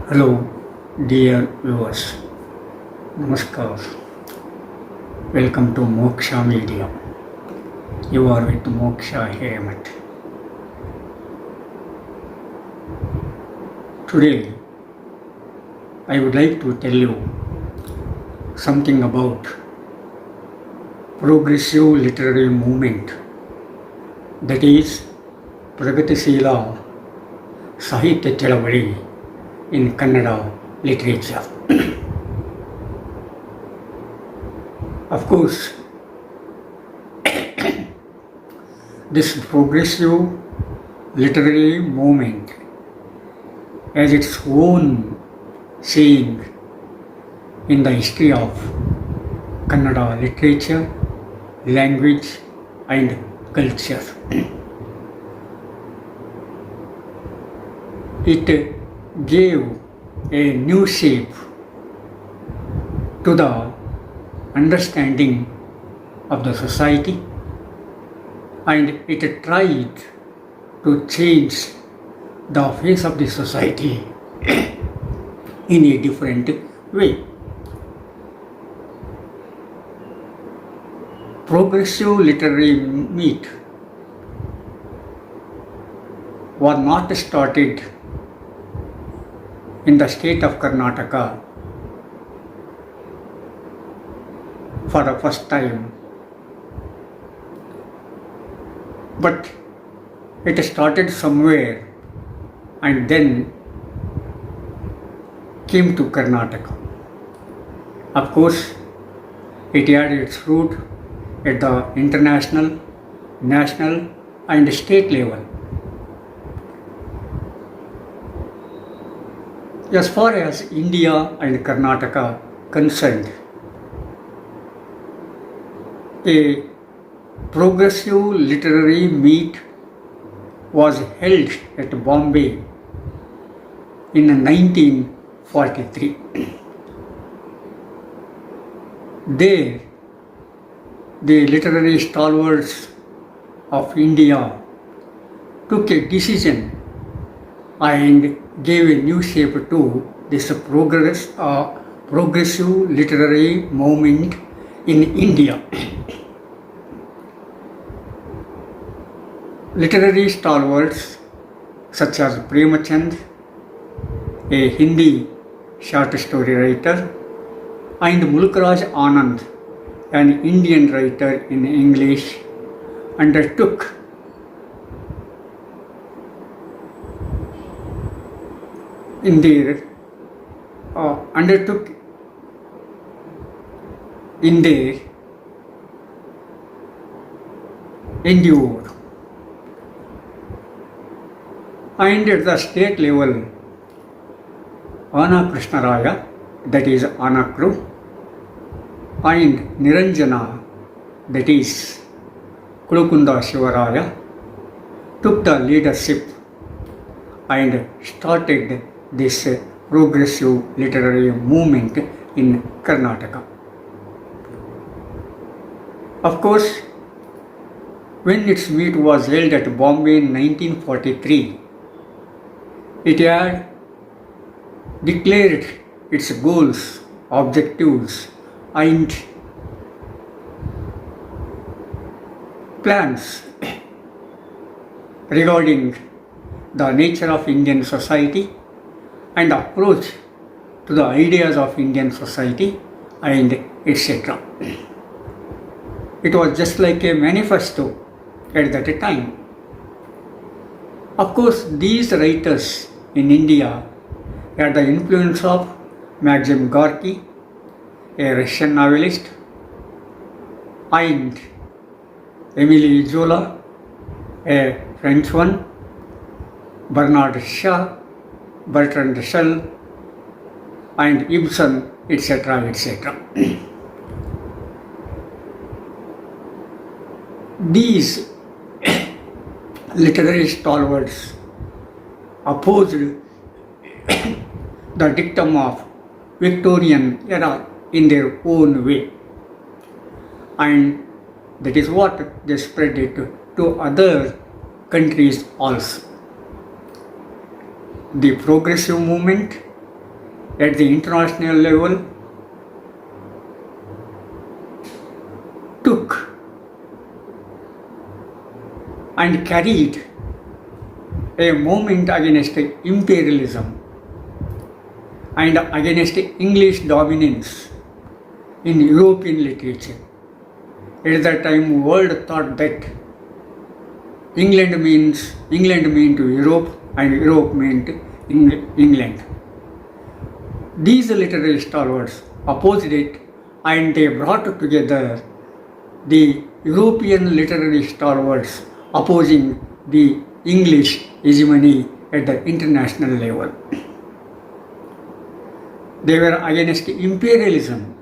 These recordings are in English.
Hello, dear viewers. Namaskar. Welcome to Moksha Media. You are with Moksha Heramat. Today, I would like to tell you something about progressive literary movement, that is Pragatisheela Saahitya ChaLavaLi in Kannada literature. Of course, this progressive literary movement has its own saying in the history of Kannada literature, language and culture. It gave a new shape to the understanding of the society, and it tried to change the face of the society in a different way. Progressive literary meet was not started in the state of Karnataka for the first time, but it started somewhere and then came to Karnataka. Of course, it had its root at the international, national and state level. As far as India and Karnataka concerned, a progressive literary meet was held at Bombay in 1943. There, the literary stalwarts of India took a decision and gave a new shape to this progressive literary movement in India. Literary stalwarts such as Premachand, a Hindi short story writer, and Mulkraj Anand, an Indian writer in English, undertook in their endeavor. And at the state level, Anna Krishnaraya, that is Anna Kru, and Niranjana, that is Kulukunda Shivaraya, took the leadership and started this progressive literary movement in Karnataka. Of course, when its meet was held at Bombay in 1943, it had declared its goals, objectives and plans regarding the nature of Indian society and approach to the ideas of Indian society and etc. It was just like a manifesto at that time. Of course, these writers in India had the influence of Maxim Gorky, a Russian novelist, and Emile Zola, a French one, Bernard Shaw, Bertrand Russell, and Ibsen, etc. etc. These literary stalwarts opposed the dictum of Victorian era in their own way, and that is what they spread it to other countries also. The progressive movement at the international level took and carried a movement against imperialism and against English dominance in European literature. At that time, world thought that England meant Europe and Europe meant England. These literary stalwarts opposed it, and they brought together the European literary stalwarts opposing the English hegemony at the international level. They were against imperialism.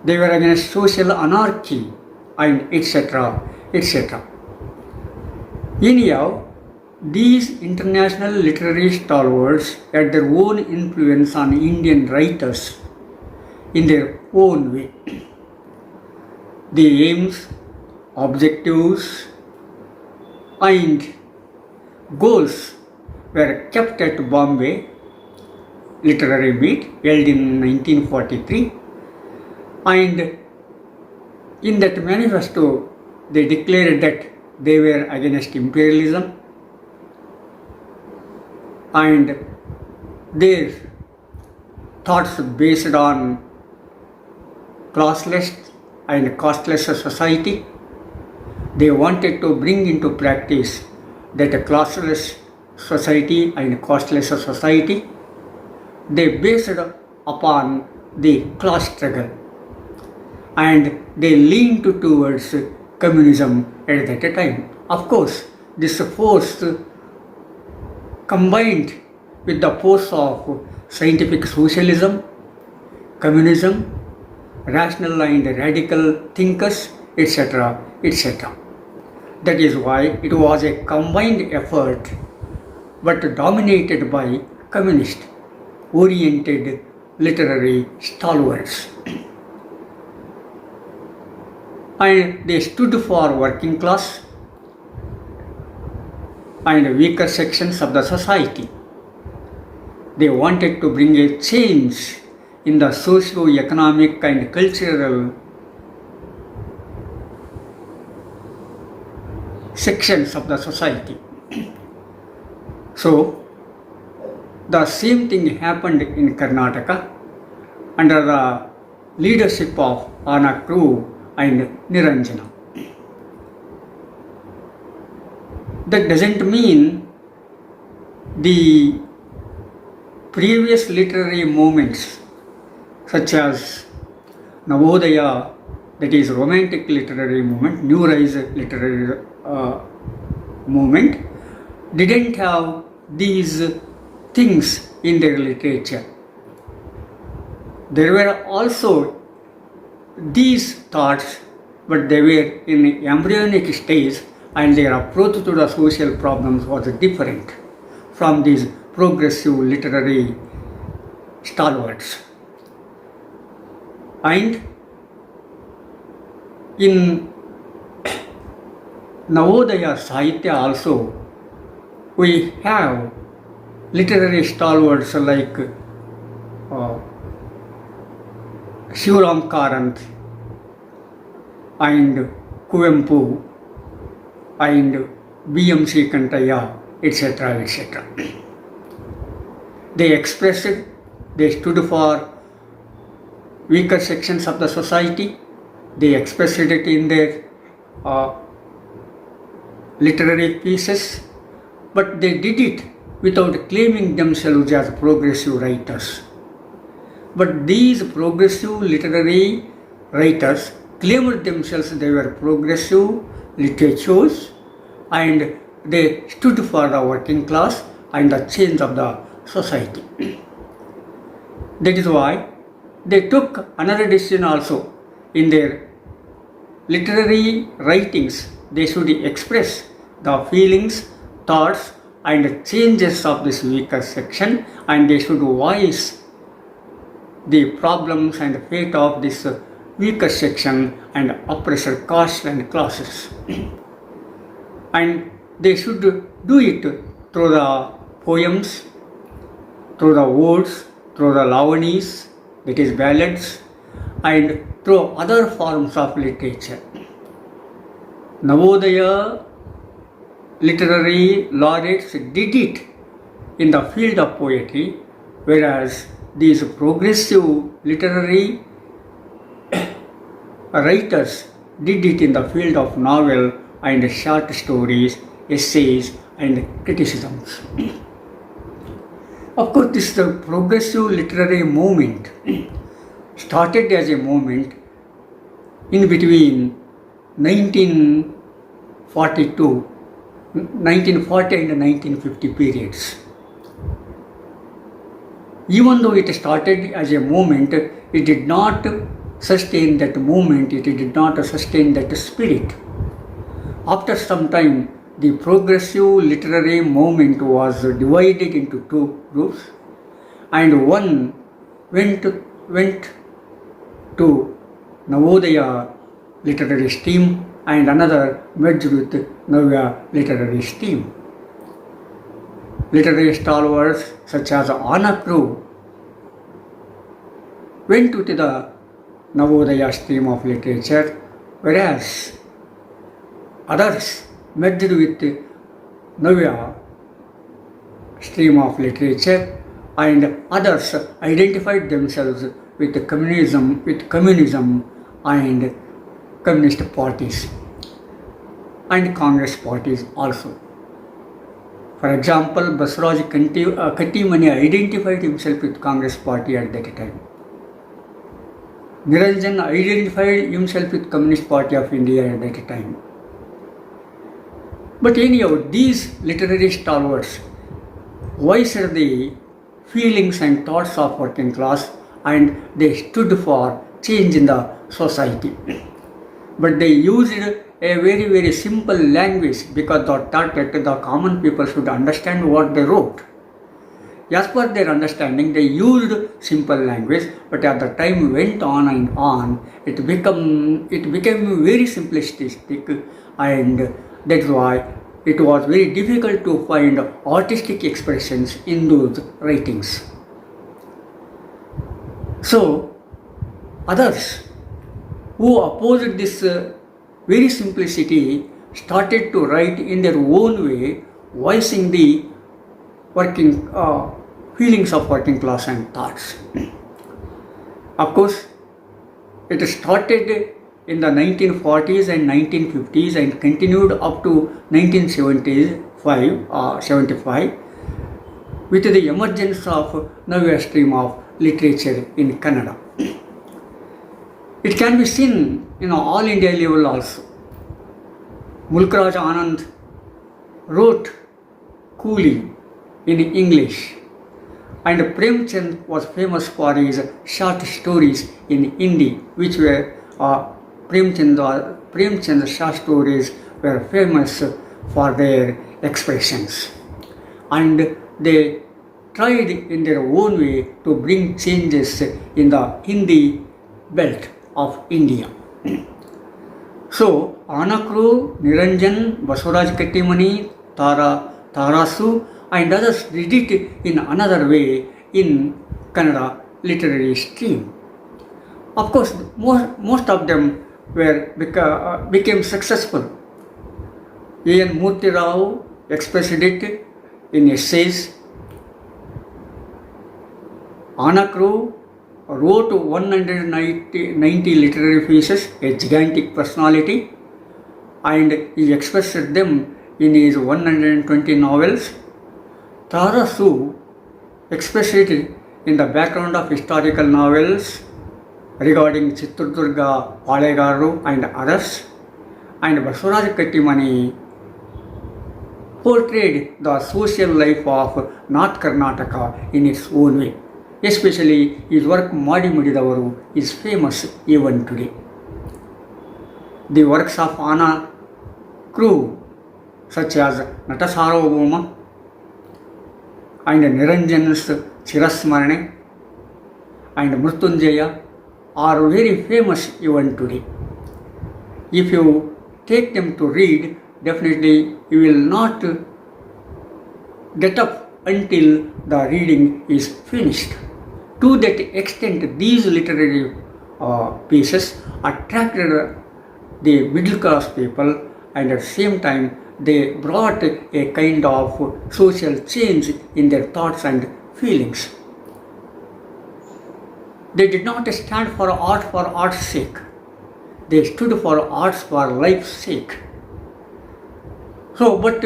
They were against social anarchy and etc. etc. Anyhow, these international literary stalwarts had their own influence on Indian writers in their own way. The aims, objectives, and goals were kept at Bombay Literary Meet held in 1943, and in that manifesto they declared that they were against imperialism and their thoughts based on classless and costless society. They wanted to bring into practice that a classless society and costless society, they based upon the class struggle, and they leaned towards communism at that time. Of course, this force combined with the force of scientific socialism, communism, rational and radical thinkers, etc., etc. That is why it was a combined effort, but dominated by communist-oriented literary stalwarts. And they stood for working class and weaker sections of the society. They wanted to bring a change in the socio-economic and cultural sections of the society. So, the same thing happened in Karnataka under the leadership of Anna Crew and Niranjana. That doesn't mean the previous literary movements such as Navodaya, that is romantic literary movement, New Rise literary movement, didn't have these things in their literature. There were also these thoughts, but they were in embryonic stage, and their approach to the social problems was different from these progressive literary stalwarts. And in Navodaya Saahitya also, we have literary stalwarts like Shivram Karanth and Kuvempu and B.M.C. Kantaya, etc., etc. They expressed, they stood for weaker sections of the society. They expressed it in their literary pieces, but they did it without claiming themselves as progressive writers. But these progressive literary writers claimed themselves they were progressive literatures, and they stood for the working class and the change of the society. That is why they took another decision also. In their literary writings, they should express the feelings, thoughts, and changes of this weaker section, and they should voice the problems and fate of this weaker section and oppressor castes and classes. And they should do it through the poems, through the odes, through the lavanis, that is ballads, and through other forms of literature. Navodaya literary laureates did it in the field of poetry, whereas these progressive literary writers did it in the field of novel and short stories, essays, and criticisms. Of course, this progressive literary movement started as a movement in between 1940 and 1950 periods. Even though it started as a movement, it did not sustain that movement, it did not sustain that spirit. After some time, the progressive literary movement was divided into two groups, and one went to Navodaya literary stream and another merged with Navya literary stream. Literary stalwarts such as Anna Crew went to the Navodaya stream of literature, whereas others merged with Navya stream of literature, and others identified themselves with communism and communist parties and Congress parties also. For example, Basraj Kattimani identified himself with Congress party at that time. Niranjan identified himself with Communist Party of India at that time. But anyhow, these literary stalwarts voiced the feelings and thoughts of working class, and they stood for change in the society. But they used a very simple language because they thought that the common people should understand what they wrote. As per their understanding, they used simple language, but as the time went on and on, it became very simplistic, and that's why it was very difficult to find artistic expressions in those writings. So, others who opposed this very simplicity started to write in their own way, voicing the working feelings of working class and thoughts. Of course, it started in the 1940s and 1950s and continued up to 1975 with the emergence of Navya stream of literature in Kannada. It can be seen in all India level also. Mulkraj Anand wrote Coolie in English, and Premchand was famous for his short stories in Hindi, which were Premchand's short stories were famous for their expressions, and they tried in their own way to bring changes in the Hindi belt of India. So, Anakru, Niranjan, Basuraj Kattimani, Tarasu, and others did it in another way in Kannada literary stream. Of course, most of them became successful. A.N. Murthy Rao expressed it in essays. Anakru wrote 190 literary pieces, a gigantic personality, and he expressed them in his 120 novels. Tarasu expressed it in the background of historical novels regarding Chitradurga, Palegaru and others, and Basuraj Kattimani portrayed the social life of North Karnataka in its own way. Especially his work Madi Mudidavaru is famous even today. The works of Anna Crew, such as Natasarvabhauma and Niranjan's Chirasmarane and Mrutyunjaya, are very famous even today. If you take them to read, definitely you will not get up until the reading is finished. To that extent, these literary pieces attracted the middle class people, and at the same time they brought a kind of social change in their thoughts and feelings. They did not stand for art's sake. They stood for arts for life's sake. So, but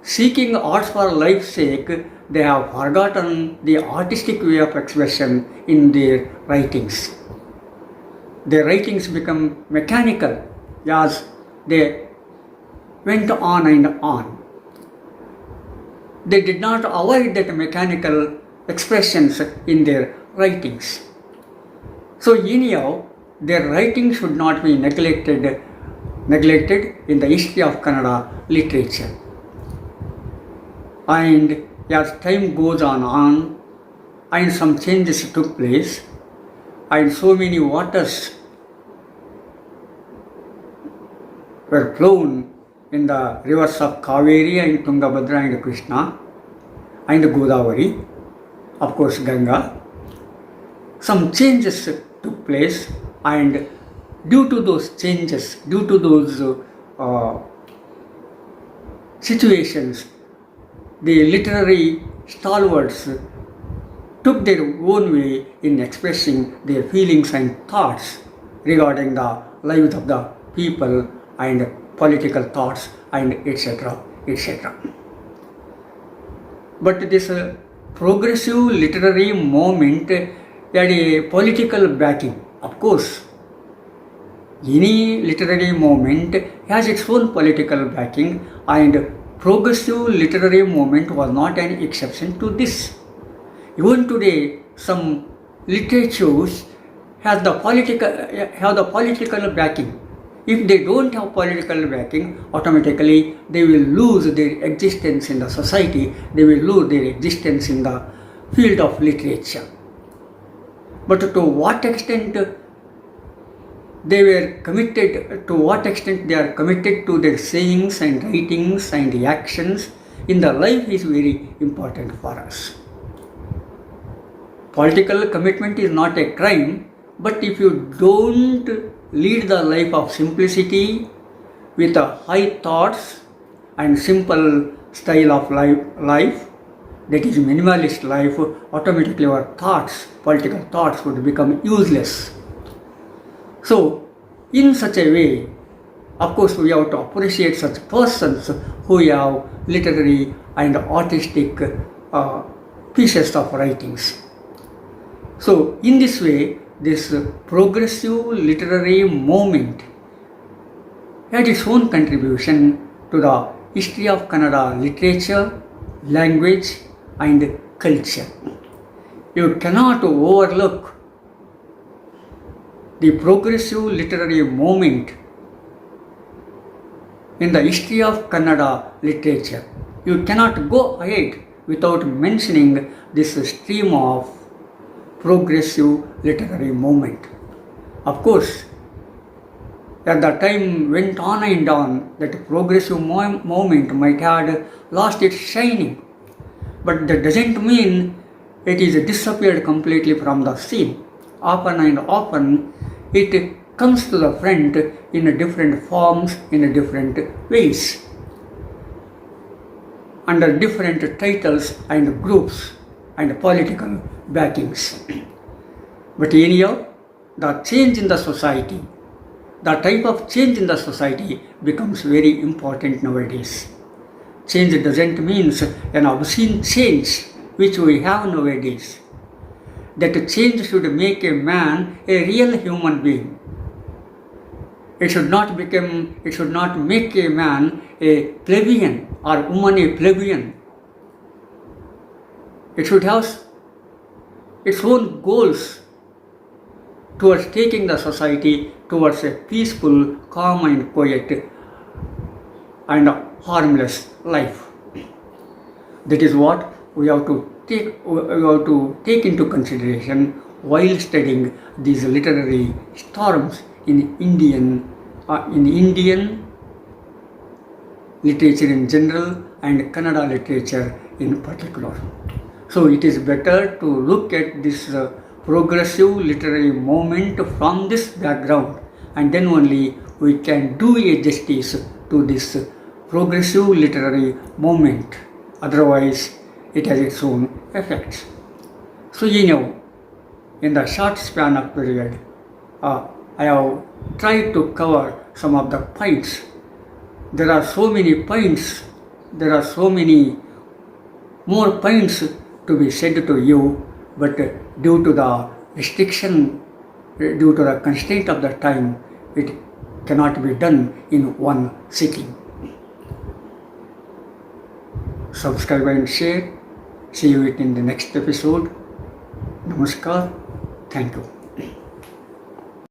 seeking arts for life's sake, they have forgotten the artistic way of expression in their writings. Their writings become mechanical as they went on and on. They did not avoid that mechanical expressions in their writings. So anyhow, their writing should not be neglected in the history of Kannada literature. And as time goes on, and some changes took place, and so many waters were flown in the rivers of Kaveri and Tungabhadra and Krishna and Godavari, of course Ganga. Some changes took place, and due to those changes, due to those situations, the literary stalwarts took their own way in expressing their feelings and thoughts regarding the lives of the people and political thoughts and etc. etc. But this progressive literary movement had a political backing. Of course, any literary movement has its own political backing, and progressive literary movement was not an exception to this. Even today, some literatures have the political backing. If they don't have political backing, automatically they will lose their existence in the society, they will lose their existence in the field of literature. But to what extent they were committed, to what extent they are committed to their sayings and writings and actions in the life is very important for us. Political commitment is not a crime, but if you don't lead the life of simplicity with high thoughts and simple style of life, that is minimalist life, automatically our thoughts, political thoughts would become useless. So, in such a way, of course, we have to appreciate such persons who have literary and artistic pieces of writings. So, in this way, this progressive literary movement had its own contribution to the history of Kannada literature, language, and culture. You cannot overlook the progressive literary movement in the history of Kannada literature. You cannot go ahead without mentioning this stream of progressive literary movement. Of course, as the time went on and on, that progressive movement might have lost its shining, but that doesn't mean it is disappeared completely from the scene. Often and often it comes to the front in different forms, in different ways, under different titles and groups and political backings. But anyhow, the change in the society, the type of change in the society becomes very important nowadays. Change doesn't mean an obscene change which we have nowadays. That change should make a man a real human being. It should not make a man a plebeian or woman a plebeian. It should have its own goals towards taking the society towards a peaceful, calm and quiet and harmless life. That is what we have to take into consideration while studying these literary storms in Indian literature in general and Kannada literature in particular. So it is better to look at this progressive literary movement from this background, and then only we can do a justice to this progressive literary movement. Otherwise, it has its own effects. So in the short span of period, I have tried to cover some of the points. There are so many points, there are so many more points to be said to you, but due to the restriction, due to the constraint of the time, it cannot be done in one sitting. Subscribe and share. See you in the next episode. Namaskar. Thank you.